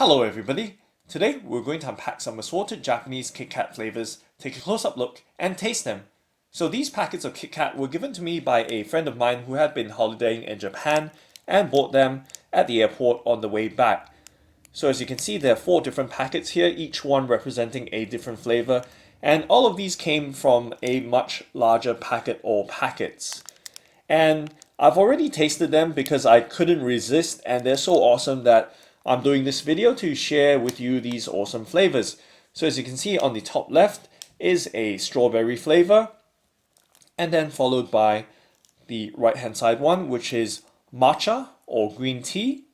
Hello everybody! Today we're going to unpack some assorted Japanese KitKat flavors, take a close-up look, and taste them. So these packets of KitKat were given to me by a friend of mine who had been holidaying in Japan and bought them at the airport on the way back. So as you can see, there are 4 different packets here, each one representing a different flavor, and all of these came from a much larger packet or packets. And I've already tasted them because I couldn't resist, and they're so awesome that I'm doing this video to share with you these awesome flavors. So as you can see on the top left is a strawberry flavor, and then followed by the right hand side one, which is matcha or green tea.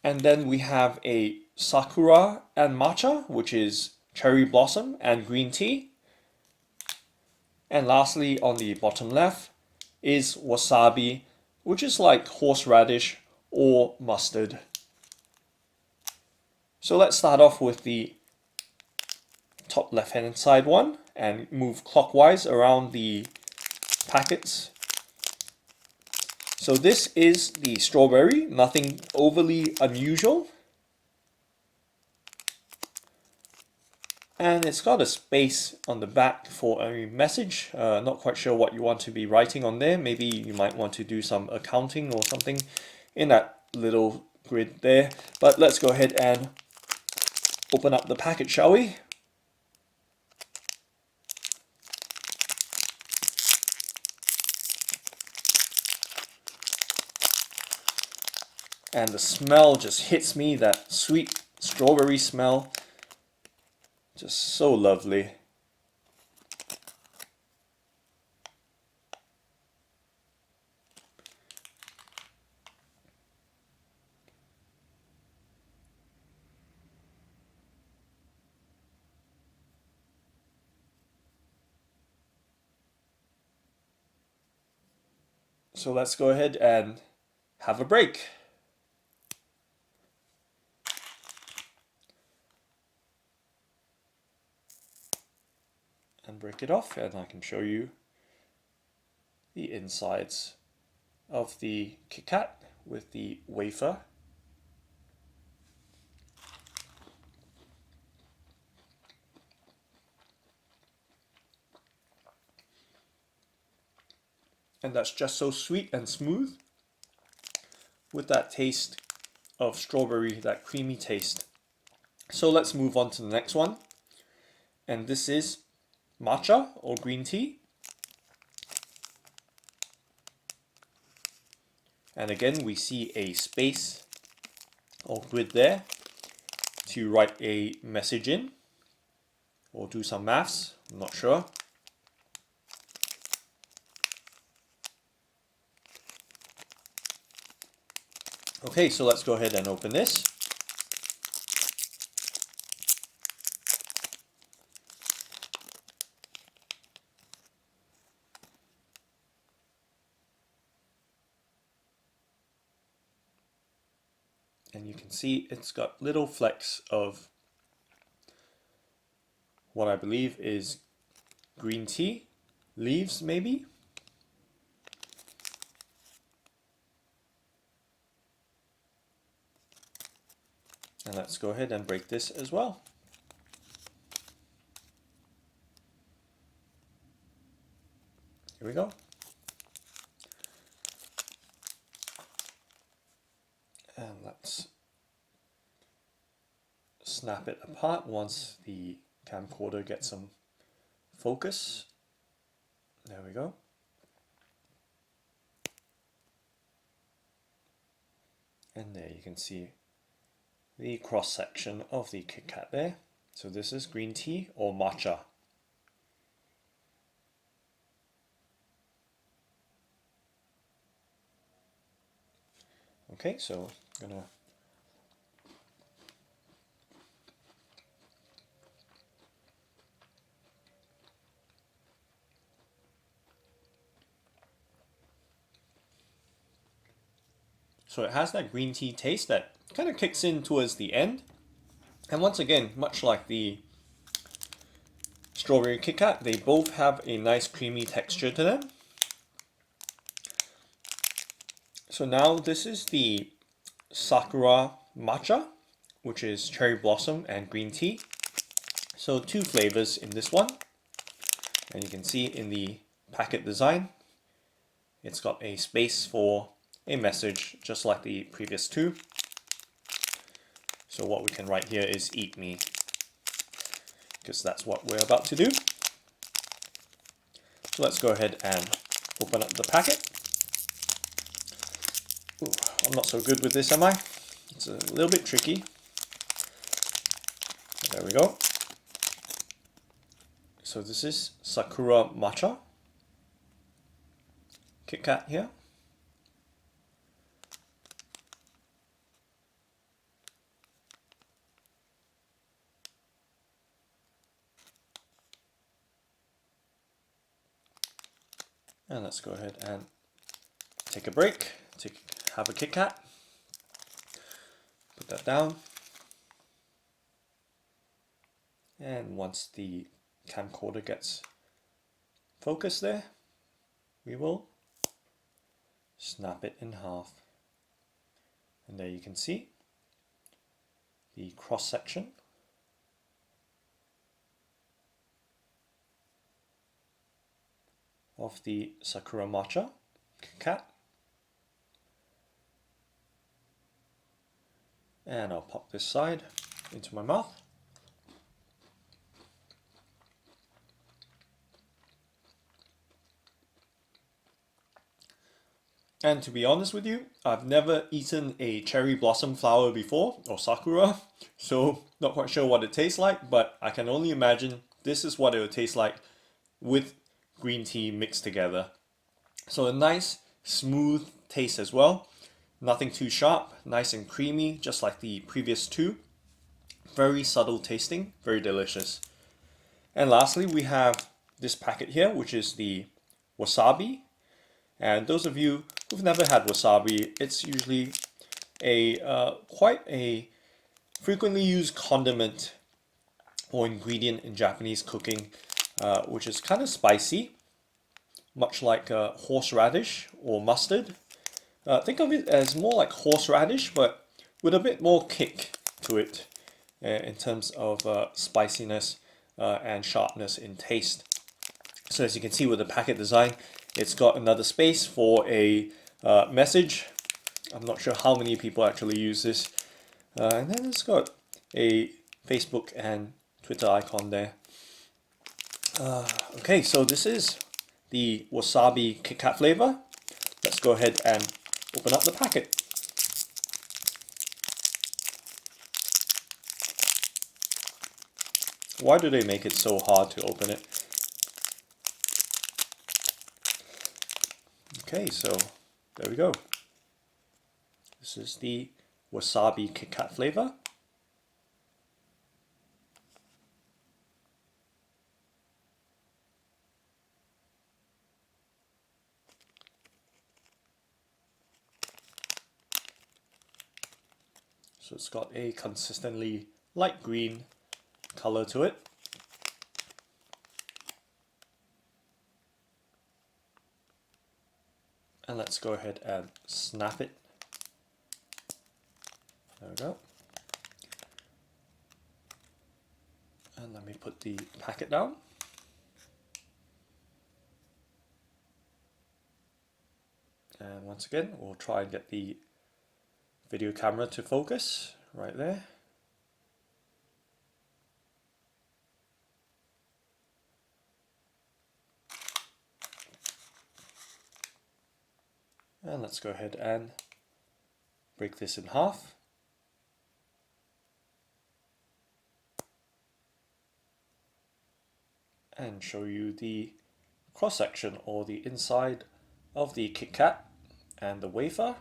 And then we have a sakura and matcha, which is cherry blossom and green tea. And lastly, on the bottom left is wasabi, which is like horseradish or mustard. So let's start off with the top left hand side one and move clockwise around the packets. So this is the strawberry, nothing overly unusual. And it's got a space on the back for a message. Not quite sure what you want to be writing on there. Maybe you might want to do some accounting or something in that little grid there. But let's go ahead and open up the packet, shall we? And the smell just hits me, that sweet strawberry smell. Just so lovely. So let's go ahead and have a break. And break it off, and I can show you the insides of the KitKat with the wafer. And that's just so sweet and smooth with that taste of strawberry, that creamy taste. So let's move on to the next one. And this is matcha or green tea. And again, we see a space or grid there to write a message in or do some maths, I'm not sure. Okay, so let's go ahead and open this. And you can see it's got little flecks of what I believe is green tea leaves, maybe. And let's go ahead and break this as well. Here we go. And let's snap it apart once the camcorder gets some focus. There we go. And there you can see the cross section of the KitKat there. So this is green tea or matcha. Okay, so I'm gonna so it has that green tea taste that kind of kicks in towards the end. And once again, much like the strawberry KitKat, they both have a nice creamy texture to them. So now this is the sakura matcha, which is cherry blossom and green tea. So 2 flavors in this one. And you can see in the packet design, it's got a space for a message just like the previous 2. So what we can write here is "eat me," because that's what we're about to do. So let's go ahead and open up the packet. Ooh, I'm not so good with this, am I? It's a little bit tricky. There we go. So this is Sakura matcha KitKat here. And let's go ahead and take a break, have a KitKat. Put that down. And once the camcorder gets focused there, we will snap it in half. And there you can see the cross section of the Sakura matcha KitKat. And I'll pop this side into my mouth. And to be honest with you, I've never eaten a cherry blossom flower before, or sakura, so not quite sure what it tastes like, but I can only imagine this is what it would taste like with green tea mixed together. So a nice smooth taste as well, nothing too sharp, nice and creamy, just like the previous 2. Very subtle tasting, very delicious. And lastly, we have this packet here, which is the wasabi. And those of you who've never had wasabi, it's usually a quite a frequently used condiment or ingredient in Japanese cooking, which is kind of spicy, much like horseradish or mustard. Think of it as more like horseradish, but with a bit more kick to it in terms of spiciness and sharpness in taste. So as you can see with the packet design, it's got another space for a message. I'm not sure how many people actually use this. And then it's got a Facebook and Twitter icon there. Okay, so this is the wasabi KitKat flavor. Let's go ahead and open up the packet. Why do they make it so hard to open it? Okay, so there we go. This is the wasabi KitKat flavor. So it's got a consistently light green color to it. And let's go ahead and snap it. There we go. And let me put the packet down. And once again, we'll try and get the video camera to focus right there. And let's go ahead and break this in half. And show you the cross section or the inside of the KitKat and the wafer.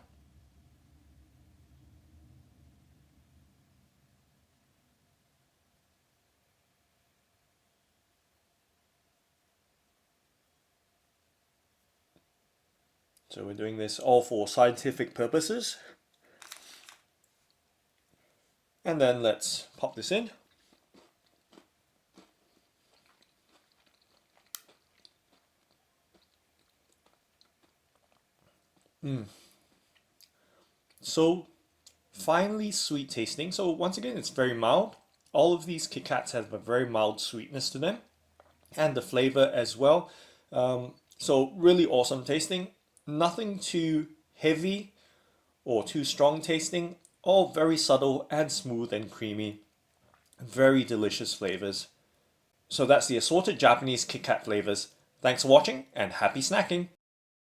So we're doing this all for scientific purposes. And then let's pop this in. So finely sweet tasting. So once again, it's very mild. All of these KitKats have a very mild sweetness to them, and the flavor as well. So really awesome tasting. Nothing too heavy or too strong tasting. All very subtle and smooth and creamy. Very delicious flavors. So that's the assorted Japanese KitKat flavors. Thanks for watching and happy snacking!